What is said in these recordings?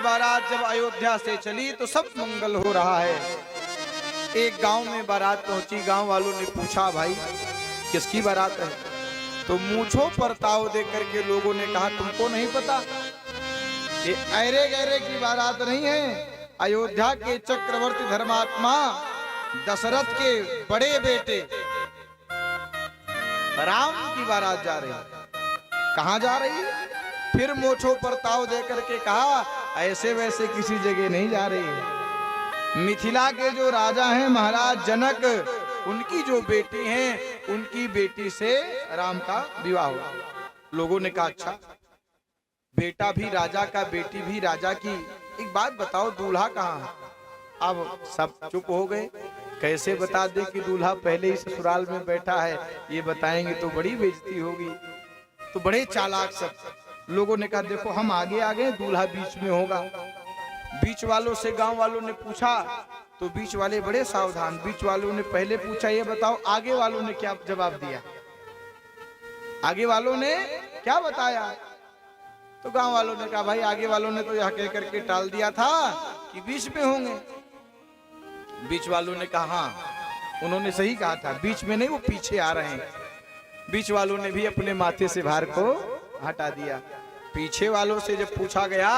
बारात जब अयोध्या से चली तो सब मंगल हो रहा है। एक गांव में बारात पहुंची। गांव वालों ने पूछा, भाई किसकी बारात है? तो मूंछों पर ताव दे करके लोगों ने कहा, तुमको नहीं पता? ये ऐरे गैरे की बारात नहीं है, अयोध्या के चक्रवर्ती धर्मात्मा दशरथ के बड़े बेटे राम की बारात जा रही है। कहां जा रही है? फिर मूंछों पर ताव दे करके कहा, ऐसे वैसे किसी जगह नहीं जा रही है। मिथिला के जो राजा हैं महाराज जनक, उनकी जो बेटी हैं, उनकी बेटी से राम का विवाह हुआ। लोगों ने कहा, अच्छा, बेटा भी राजा का, बेटी भी राजा की, एक बात बताओ, दूल्हा कहाँ है? अब सब चुप हो गए। कैसे बता दे कि दूल्हा पहले ही ससुराल में बैठा है? ये बताएंगे तो बड़ी बेइज्जती होगी। तो बड़े चालाक सब लोगों ने कहा, देखो हम आगे आ गए, दूल्हा बीच में होगा। बीच वालों से गांव वालों ने पूछा तो बीच वाले बड़े सावधान। बीच वालों ने पहले पूछा, ये बताओ आगे वालों ने क्या जवाब दिया? आगे वालों ने क्या बताया? तो गांव वालों ने कहा, भाई आगे वालों ने तो यह कह करके टाल दिया था कि बीच में होंगे। बीच वालों ने कहा, हाँ उन्होंने सही कहा था, बीच में नहीं, वो पीछे आ रहे हैं। बीच वालों ने भी अपने माथे से भार को हटा दिया। पीछे वालों से जब पूछा गया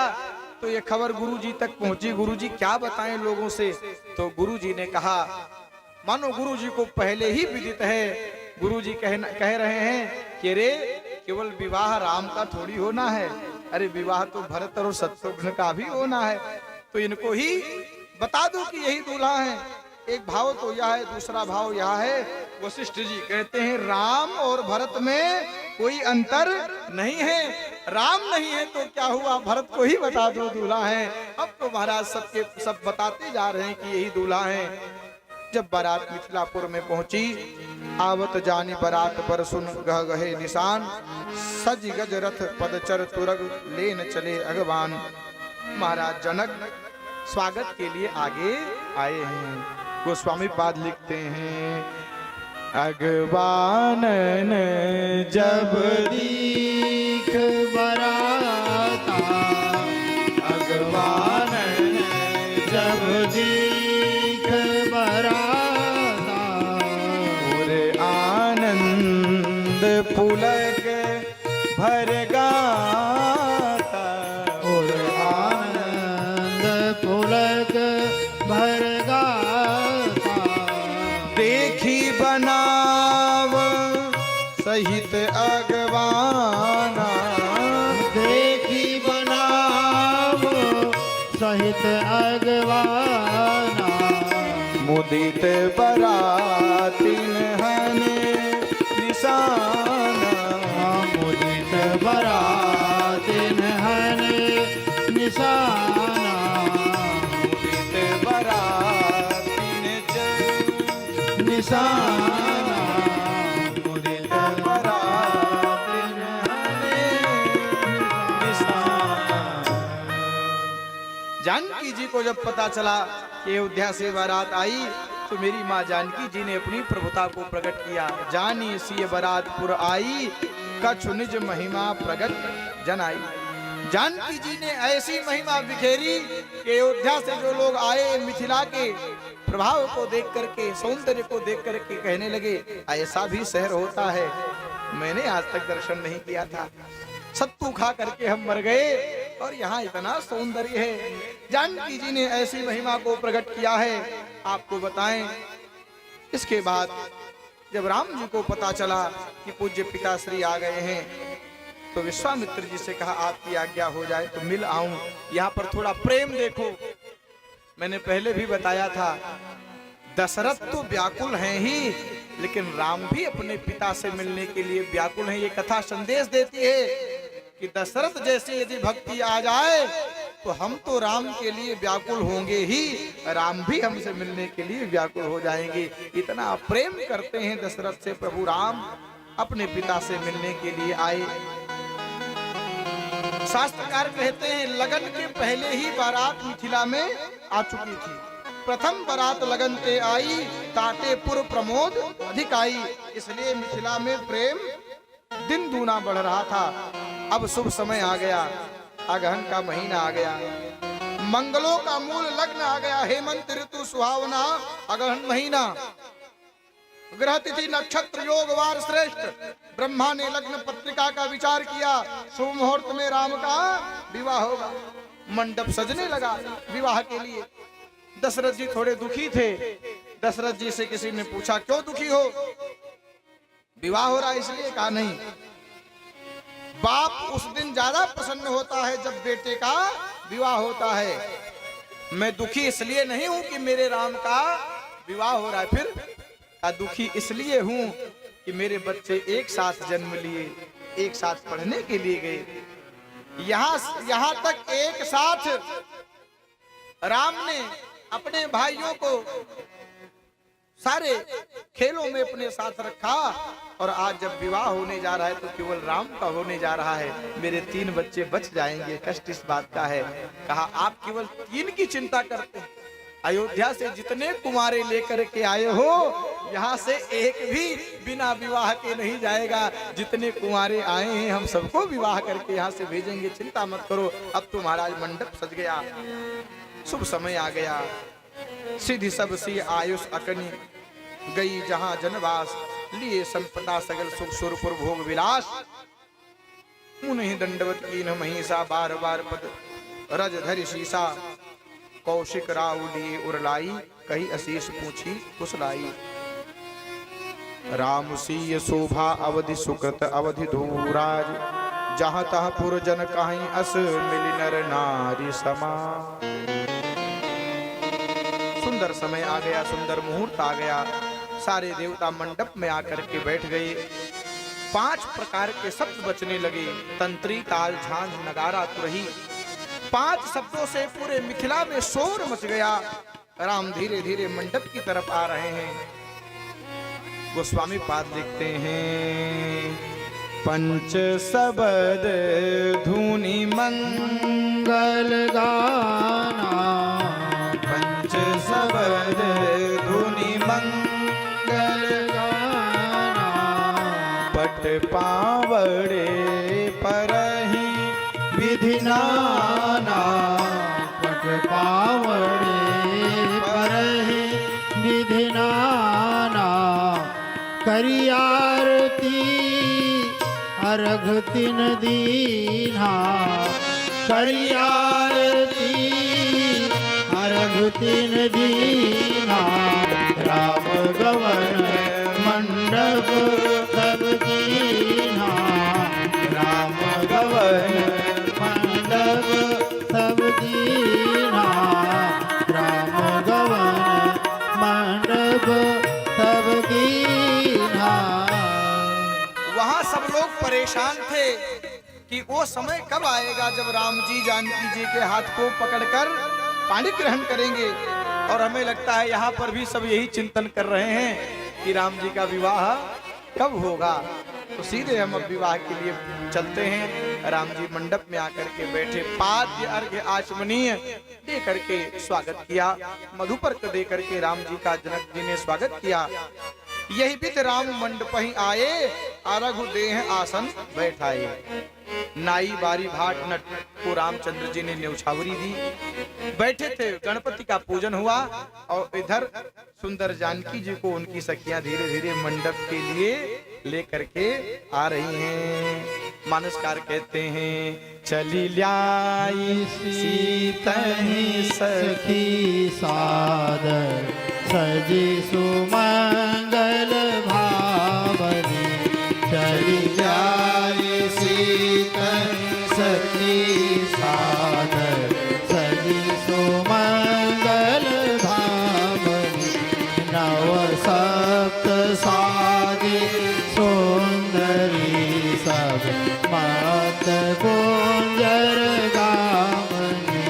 तो ये खबर गुरुजी तक पहुंची। गुरुजी क्या बताएं लोगों से? तो गुरुजी ने कहा, मानो गुरुजी को पहले ही विदित है। गुरुजी कह रहे हैं कि रे केवल विवाह राम का थोड़ी होना है, अरे विवाह तो भरत और शत्रुघ्न का भी होना है। तो इनको ही बता दो कि यही दूल्हा है। एक भाव तो यह है, दूसरा भाव यह है। वशिष्ठ जी कहते हैं, राम और भरत में कोई अंतर नहीं है। राम नहीं है तो क्या हुआ, भरत को ही बता दो दूल्हा है। अब तो महाराज सब बताते जा रहे हैं कि यही दूल्हा है। जब बारात मिथिलापुर में पहुंची, आवत जानी बारात पर सुन गह गहे निशान, सज गज रथ पदचर तुरग लेन चले अगवान। महाराज जनक स्वागत के लिए आगे आए हैं। गोस्वामी पाद लिखते हैं, अगवानन जब दीख बराता, अगवानन जब दीख बराता, पूरे आनंद पुलक भर गाता, और आनंद पुलक भर गाता, देखी बनाव सहित अगवाना, देखी बनाव सहित अगवाना, मुदित बरातिन हन निशाना, मुदित बरातिन हन निशाना, मुदित बरातिन जन निशाना, मुदित बरातिन हन निशाना। जानकी जी को जब पता चला कि अयोध्या से बारात आई तो मेरी माँ जानकी जी ने अपनी प्रभुता को प्रकट किया। जानी सी बारातपुर आई, कछु निज महिमा प्रकट जनाई। जानकी जी ने ऐसी महिमा बिखेरी कि अयोध्या से जो लोग आए, मिथिला के प्रभाव को देख करके, सौंदर्य को देख करके कहने लगे, ऐसा भी शहर होता है, मैंने आज तक दर्शन नहीं किया था। सत्तू खा करके हम मर गए और यहाँ इतना सौंदर्य है। जानकी जी ने ऐसी महिमा को प्रकट किया है, आपको बताएं। इसके बाद जब राम जी को पता चला कि पूज्य पिताश्री आ गए हैं तो विश्वामित्र जी से कहा, आपकी आज्ञा हो जाए तो मिल आऊं। यहाँ पर थोड़ा प्रेम देखो। मैंने पहले भी बताया था, दशरथ तो व्याकुल हैं ही, लेकिन राम भी अपने पिता से मिलने के लिए व्याकुल हैं। ये कथा संदेश देती है कि दशरथ जैसे यदि भक्ति आ जाए तो हम तो राम के लिए व्याकुल होंगे ही, राम भी हमसे मिलने के लिए व्याकुल हो जाएंगे। इतना प्रेम करते हैं दशरथ से प्रभु राम, अपने पिता से मिलने के लिए आए। शास्त्रकार कहते हैं, लगन के पहले ही बारात मिथिला में आ चुकी थी। प्रथम बारात लगन ते आई, ताटे पुर प्रमोद अधिक आई। इसलिए मिथिला में प्रेम दिन दूना बढ़ रहा था। अब शुभ समय आ गया, अगहन का महीना आ गया। मंगलों का मूल लग्न आ गया, हेमंत ऋतु सुहावना अगहन महीना, ग्रह तिथि नक्षत्र योग वार श्रेष्ठ। ब्रह्मा ने लग्न पत्रिका का विचार किया, शुभ मुहूर्त में राम का विवाह होगा। मंडप सजने लगा विवाह के लिए। दशरथ जी थोड़े दुखी थे। दशरथ जी से किसी ने पूछा, क्यों दुखी हो? विवाह हो रहा है इसलिए। कहा नहीं, बाप उस दिन ज्यादा प्रसन्न होता है जब बेटे का विवाह होता है। मैं दुखी इसलिए नहीं हूं कि मेरे राम का विवाह हो रहा है, फिर दुखी इसलिए हूं कि मेरे बच्चे एक साथ जन्म लिए, एक साथ पढ़ने के लिए गए। यहां तक एक साथ राम ने अपने भाइयों को सारे खेलों में अपने साथ रखा, और आज जब विवाह होने जा रहा है तो केवल राम का होने जा रहा है। मेरे 3 बच्चे बच जाएंगे, कष्ट इस बात का है। कहा, आप केवल 3 की चिंता करते हैं। अयोध्या से जितने कुमारे लेकर के आए हो, यहाँ से एक भी बिना विवाह के नहीं जाएगा। जितने कुमारे आए हैं हम सबको विवाह करके यहाँ से भेजेंगे, चिंता मत करो। अब तो महाराज मंडप सज गया, शुभ समय आ गया। सिद्धि सब सी आयुष अकनी, गई जहां जनवास, लिए संपदा सगल सुख सुरपुर भोग विलास। मुनि दंडवत कीन महिषा, बार बार पद रज धरि शीसा। कौशिक राव लिए उरलाई, कही अशीष पूछी कुशलाई। राम सीय शोभा अवधि सुकृत अवधि धूराज, जहाँ तहाँ पुरजन कहीं अस मिली नर नारी समा। सुंदर समय आ गया, सुंदर मुहूर्त आ गया। सारे देवता मंडप में आकर के बैठ गए। 5 प्रकार के शब्द बचने लगे, तंत्री, ताल, झांझ, नगारा, तुरही। 5 शब्दों से पूरे मिथिला में शोर मच गया। राम धीरे धीरे मंडप की तरफ आ रहे हैं। गोस्वामी पाद लिखते हैं, पंच शब्द धुनि मंगल गाना, पंच शब्द धुनि मंगल गाना। पट पावड़े परहि विधि नाना, पट पावड़े परहि विधि नाना। करी आरती अर्घ 3 दीन्हा, करी आरती अर्घ 3 दीन्हा। राम गवन मंडप सब दीन्हा, राम गवन मंडप सब दीन्हा। राम गवन मंडप सब दीन्हा। वहां सब लोग परेशान थे कि वो समय कब आएगा जब राम जी जानकी जी के हाथ को पकड़कर पानी ग्रहण करेंगे। और हमें लगता है यहाँ पर भी सब यही चिंतन कर रहे हैं कि राम जी का विवाह कब होगा। तो सीधे हम अब विवाह के लिए चलते हैं। राम जी मंडप में आकर के बैठे, पाद्य अर्घ्य आचमनीय दे करके स्वागत किया। मधुपर्क दे करके राम जी का जनक जी ने स्वागत किया। यही बीत राम मंडप ही आए, आरघु देह आसन बैठाए। नाई बारी भाट नट को रामचंद्र जी ने न्यौछावरी दी। बैठे थे, गणपति का पूजन हुआ, और इधर सुंदर जानकी जी को उनकी सखियां धीरे धीरे मंडप के लिए लेकर के आ रही हैं। मानसकार कहते हैं, चली लाई सीतहि सखी सादर, सजी सुमंगल भावनी। चली जाई सीतहि सखी सादर, सजी सुमंगल भावनी। नव सप्त साजी सुंदरी, सब मत गुंजर गावनी।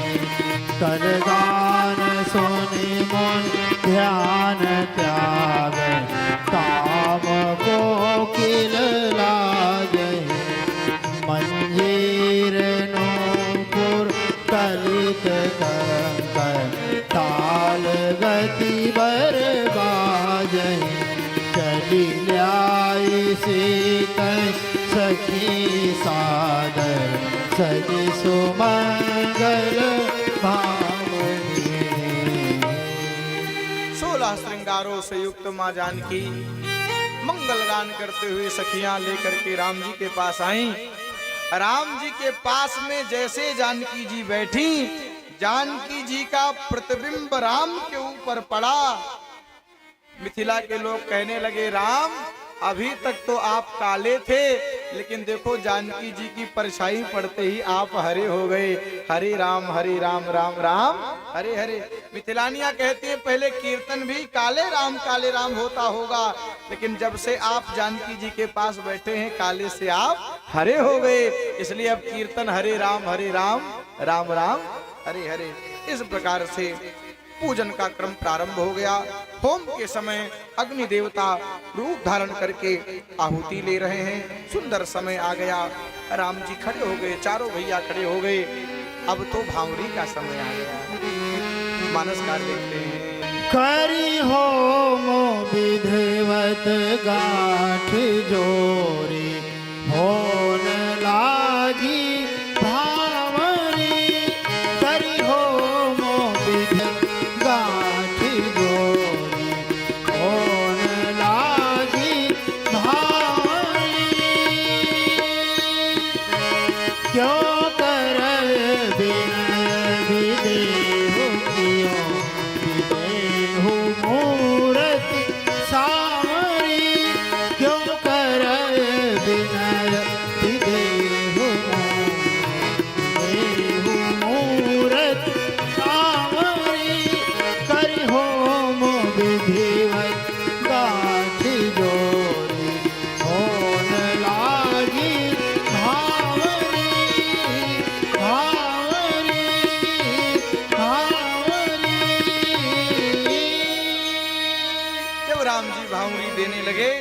कल गान सुनि मन ध्यान त्यागे, काम कोकिल लागे। मंजीर नूपुर कलित कंकर, ताल गति बर बाजहि। चली लाई सीतहि सखी सादर, सजी सुमंगल भावनी। श्रृंगारों से युक्त माँ जानकी मंगल गान करते हुए सखियां लेकर के राम जी के पास आईं। राम जी के पास में जैसे जानकी जी बैठी, जानकी जी का प्रतिबिंब राम के ऊपर पड़ा। मिथिला के लोग कहने लगे, राम अभी तक तो आप काले थे, लेकिन देखो जानकी जी की परछाई पड़ते ही आप हरे हो गए। हरे राम राम राम हरे हरे। मिथिलानियां कहती हैं पहले कीर्तन भी काले राम होता होगा, लेकिन जब से आप जानकी जी के पास बैठे हैं काले से आप हरे हो गए, इसलिए अब कीर्तन हरे राम राम राम हरे हरे। इस प्रकार से पूजन का क्रम प्रारंभ हो गया। होम के समय अग्नि देवता रूप धारण करके आहुति ले रहे हैं। सुंदर समय आ गया, राम जी खड़े हो गए, चारों भैया खड़े हो गए। अब तो भावरी का समय आ गया। मानसकार देखते हैं। करी होमो विधिवत गांठ जोरी, होन लागी भावरी। करी होमो विधिवत गांठ जोरी, होन लागी भावरी। क्यों कर बिनय विदेहु कियो, विदेहु मूरत सावरी। क्यों कर बिनय विदेहु, विदेहु मूरत सावरी। करि होम विधिवत गांठ जोरी, होन लागी भावरी भावरी भावरी। जब राम जी भावरी देने लगे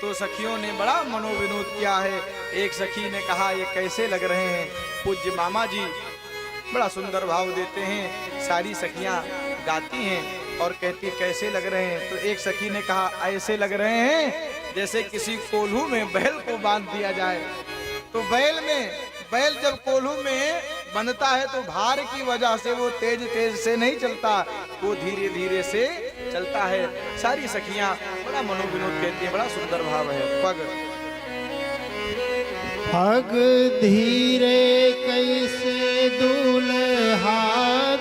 तो सखियों ने बड़ा मनोविनोद किया है। एक सखी ने कहा, ये कैसे लग रहे हैं पूज्य मामा जी, बड़ा सुंदर भाव देते हैं। सारी सखियां गाती हैं और कहती कैसे लग रहे हैं। तो एक सखी ने कहा, ऐसे लग रहे हैं जैसे किसी कोल्हू में बैल को बांध दिया जाए। तो बैल जब कोल्हू में बंधता है तो भार की वजह से वो तेज से नहीं चलता, वो धीरे धीरे से चलता है। सारी सखियां बड़ा मनोविनोद कहती है, बड़ा सुंदर भाव है। पग पग धीरे कैसे दूल्हा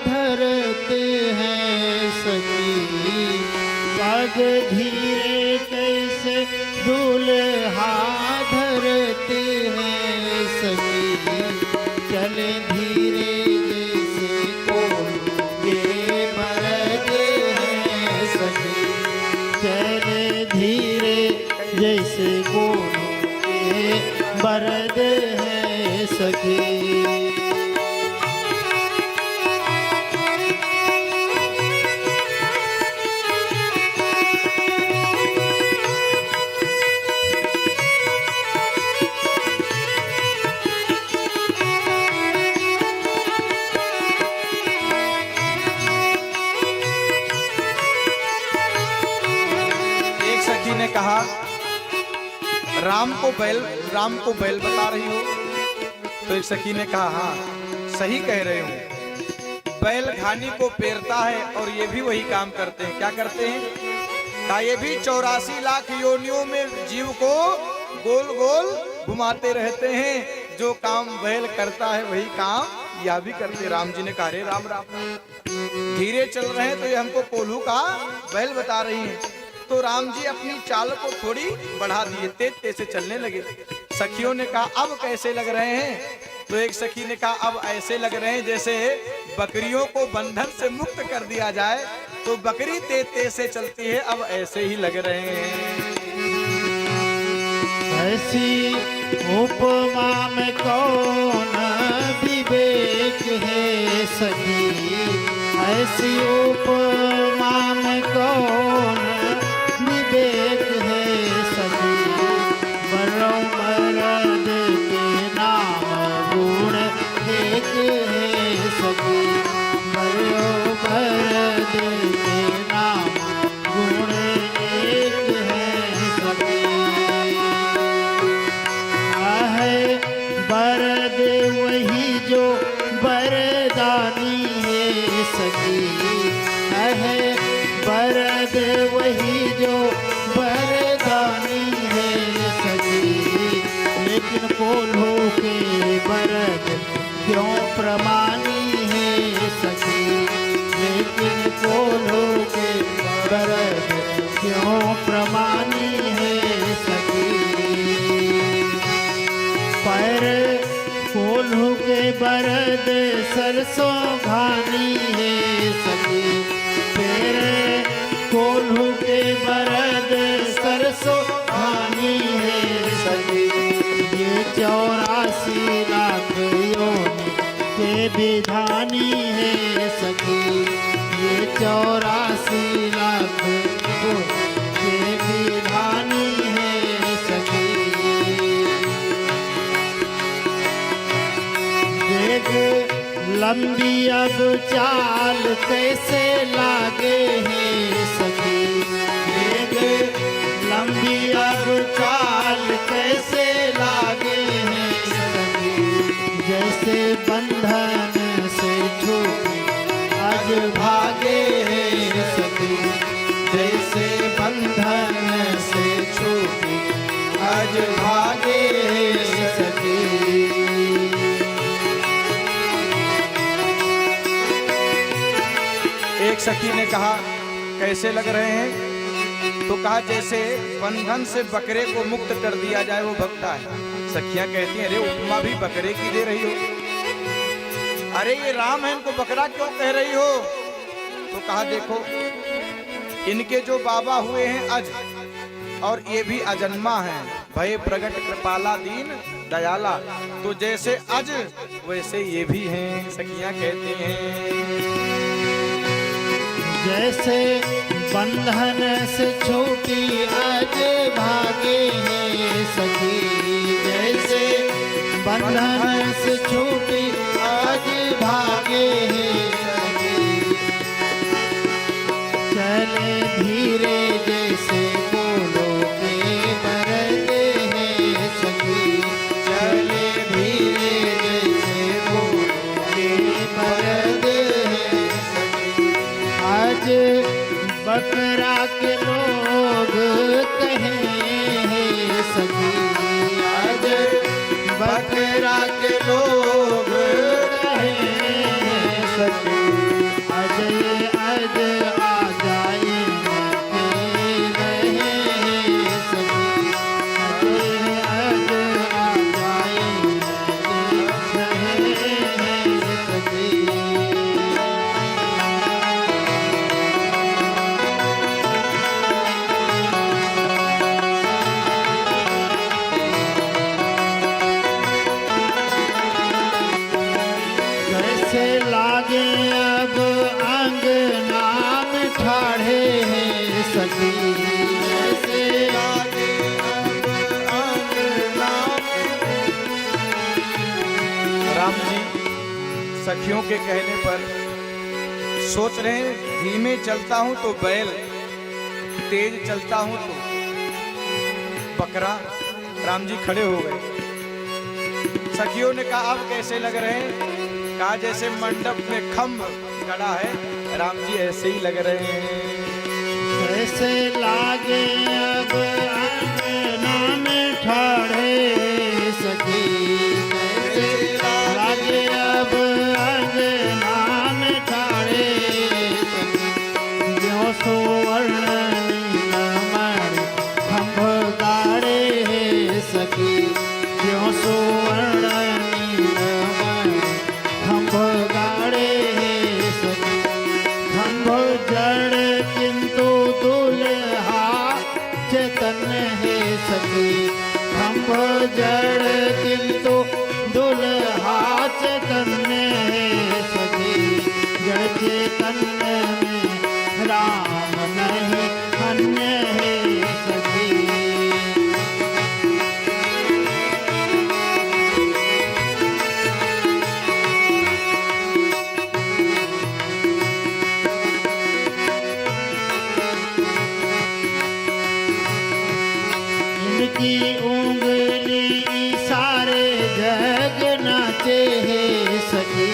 धरते हैं सखी। पग धीरे कैसे दूल्हा धरते हैं सखी। चले धीरे जैसे कोल्हे मरते हैं सखी। चले धीरे जैसे कोल्हे बरद है सखी। एक सखी ने कहा, राम को बैल बता रही हो? तो एक सखी ने कहा, हाँ सही कह रहे हो। बैल घानी को पेरता है और ये भी वही काम करते हैं। क्या करते हैं? कहा ये भी 84 लाख योनियों में जीव को गोल गोल घुमाते रहते हैं। जो काम बैल करता है वही काम यह भी करते। राम जी ने कहा, रे राम धीरे चल रहे हैं तो ये हमको कोल्हू का बैल बता रही है। तो राम जी अपनी चाल को थोड़ी बढ़ा दिए, तेज से चलने लगे। सखियों ने कहा, अब कैसे लग रहे हैं? तो एक सखी ने कहा, अब ऐसे लग रहे हैं जैसे बकरियों को बंधन से मुक्त कर दिया जाए तो बकरी तेज से चलती है, अब ऐसे ही लग रहे हैं। ऐसी उपमा में कौन विवेक है सखी। ऐसी उपमा में कौन विवेक है सखी। बरो मरद के नाम गुण एक है सखी। बरो मरद के नाम गुण एक है सखी। आहे बरद वही जो बरदानी है सखी। आहे बरद वही जो बरदानी है सखी, लेकिन कोल्हो के बरद क्यों प्रमानी है सखी, लेकिन कोल्हो के बरद क्यों प्रमानी है सखी। पर कोल्हो के बरद सरसों घानी है सखी, पैर कोल्हो के बरद सरसों घानी है सखी। ये 84 लाख योनि के विधानी है सखी, ये 84 लाख के विधानी है सखी। देख लंबी अब चाल कैसे लागे है सखी, देख लंबी अब चाल कैसे लागे है सखी। जैसे बंधन से छूटी आज भागे है सखी, जैसे बंधन से छूटी आज भागे है सखी। एक सखी ने कहा कैसे लग रहे हैं? तो कहा जैसे बंधन से बकरे को मुक्त कर दिया जाए वो भगता है। सखियां कहती हैं अरे उपमा भी बकरे की दे रही हो, अरे ये राम है इनको बकरा क्यों कह रही हो? तो कहा देखो इनके जो बाबा हुए हैं अज, और ये भी अजन्मा है, भय प्रगट कृपाला दीन दयाला, तो जैसे अज वैसे ये भी हैं। सखियां कहती हैं जैसे बंधन से छूटी आज भागे हैं सखी, जैसे बंधन से छूटी आज भागे हैं सखी। चले धीरे जैसे कोल्हो के बरद हैं सखी, चले धीरे जैसे कोल्हो के बरद हैं सखी। आज बकरा के लोग कहे हैं सखी, आज बकरा के लोग कहे हैं सखी। आज आज आ जाए रहे हैं सखी, आज आ जाए रहे हैं सखी। लागे अब अंगना में ठाढ़े हैं सखी, जैसे लागे अब अंगना। राम जी सखियों के कहने पर सोच रहे हैं धीमे चलता हूं तो बैल, तेज चलता हूं तो बकरा। राम जी खड़े हो गए। सखियों ने कहा अब कैसे लग रहे हैं? कहा जैसे मंडप में खम्भ खड़ा है, राम जी ऐसे ही लग रहे हैं। कैसे लागे अब अंगना में ठाढ़े सखी, कैसे लागे अब अंगना में ठाढ़े सखी। जो सुवर्ण नीलमणि खम्भ गाड़े सखी, जो सुवर्ण नीलमणि खम्भ गाड़े सखी। खम्भ जड़ किंतु दुल्हा चेतन है सखी, खम्भ जड़ किंतु दुल्हा चेतन है सखी। जड़ चेतन में राम नहीं अन्य है सखी। इनकी उंगली सारे जग नाचे है सखी,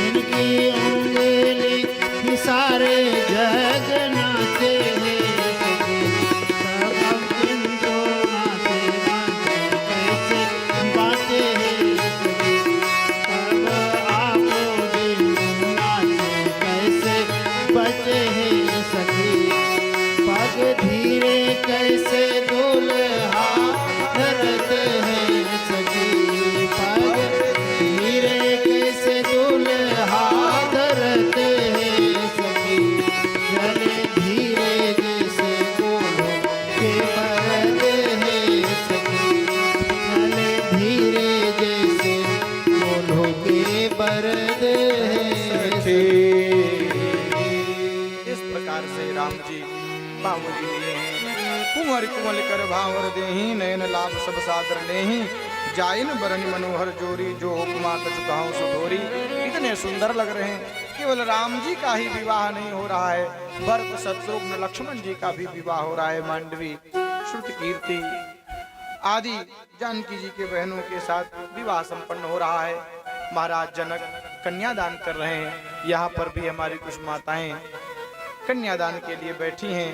इनकी उंगली सारे जग नाचे सके। इस प्रकार से राम जी बावरी लिए हैं। कुंवर कुंवल कर भावर देही, नयन लाभ सब सादर लेही, जाइन बरन मनोहर जोरी, जो उपमा कछु कहाऊं सुधोरी। इतने सुंदर लग रहे हैं। केवल राम जी का ही विवाह नहीं हो रहा है, भरत शत्रुघ्न लक्ष्मण जी का भी विवाह हो रहा है। मांडवी, श्रुत कीर्ति आदि जानकी जी के बहनों के साथ विवाह संपन्न हो रहा है। महाराज जनक कन्यादान कर रहे हैं। यहाँ पर भी हमारी कुछ माताएं कन्यादान के लिए बैठी हैं।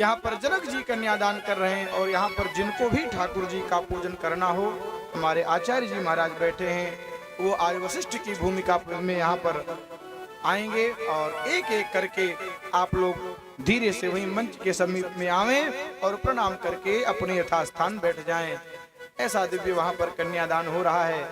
यहाँ पर जनक जी कन्यादान कर रहे हैं और यहाँ पर जिनको भी ठाकुर जी का पूजन करना हो, हमारे आचार्य जी महाराज बैठे हैं। वो आज वशिष्ठ की भूमिका में यहाँ पर आएंगे और एक एक करके आप लोग धीरे से वही मंच के समीप में आवें और प्रणाम करके अपने यथास्थान बैठ जाएं। ऐसा दिव्य वहाँ पर कन्यादान हो रहा है।